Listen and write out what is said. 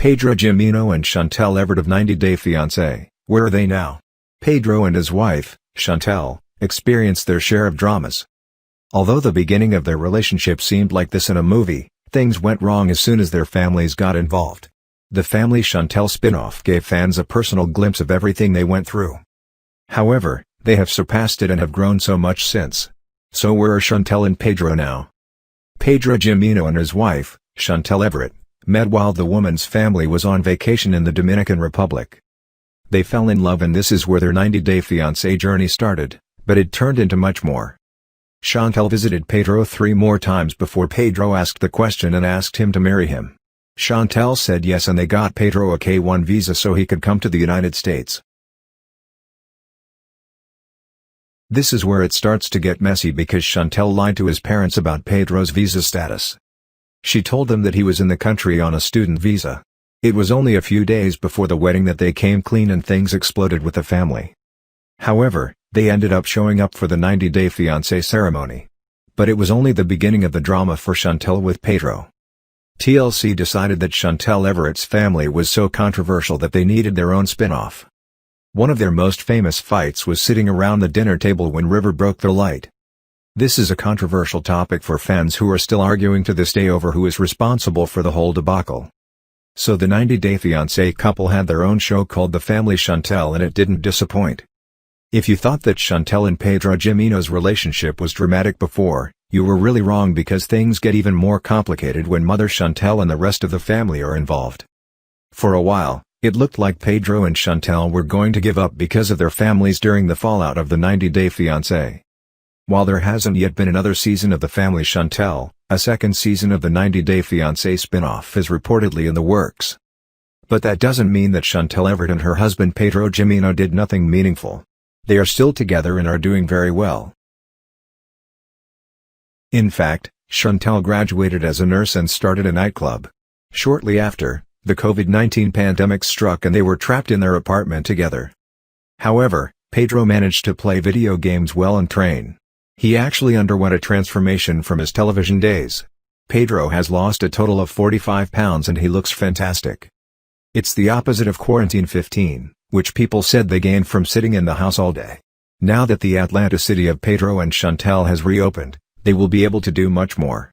Pedro Jimeno and Chantel Everett of 90 Day Fiancé, where are they now? Pedro and his wife, Chantel, experienced their share of dramas. Although the beginning of their relationship seemed like this in a movie, things went wrong as soon as their families got involved. The Family Chantel spin-off gave fans a personal glimpse of everything they went through. However, they have surpassed it and have grown so much since. So where are Chantel and Pedro now? Pedro Jimeno and his wife, Chantel Everett, met while the woman's family was on vacation in the Dominican Republic. They fell in love and this is where their 90-day fiancé journey started, but it turned into much more. Chantel visited Pedro 3 more times before Pedro asked the question and asked him to marry him. Chantel said yes and they got Pedro a K-1 visa so he could come to the United States. This is where it starts to get messy because Chantel lied to his parents about Pedro's visa status. She told them that he was in the country on a student visa. It was only a few days before the wedding that they came clean and things exploded with the family. However, they ended up showing up for the 90-day fiancé ceremony. But it was only the beginning of the drama for Chantel with Pedro. TLC decided that Chantel Everett's family was so controversial that they needed their own spin-off. One of their most famous fights was sitting around the dinner table when River broke their light. This is a controversial topic for fans who are still arguing to this day over who is responsible for the whole debacle. So the 90-day fiancé couple had their own show called The Family Chantel and it didn't disappoint. If you thought that Chantel and Pedro Jimeno's relationship was dramatic before, you were really wrong because things get even more complicated when Mother Chantel and the rest of the family are involved. For a while, it looked like Pedro and Chantel were going to give up because of their families during the fallout of the 90-day fiancé. While there hasn't yet been another season of The Family Chantel, a second season of the 90-day fiancé spin-off is reportedly in the works. But that doesn't mean that Chantel Everett and her husband Pedro Jimeno did nothing meaningful. They are still together and are doing very well. In fact, Chantel graduated as a nurse and started a nightclub. Shortly after, the COVID-19 pandemic struck and they were trapped in their apartment together. However, Pedro managed to play video games well and train. He actually underwent a transformation from his television days. Pedro has lost a total of 45 pounds and he looks fantastic. It's the opposite of quarantine 15, which people said they gained from sitting in the house all day. Now that the Atlanta city of Pedro and Chantel has reopened, they will be able to do much more.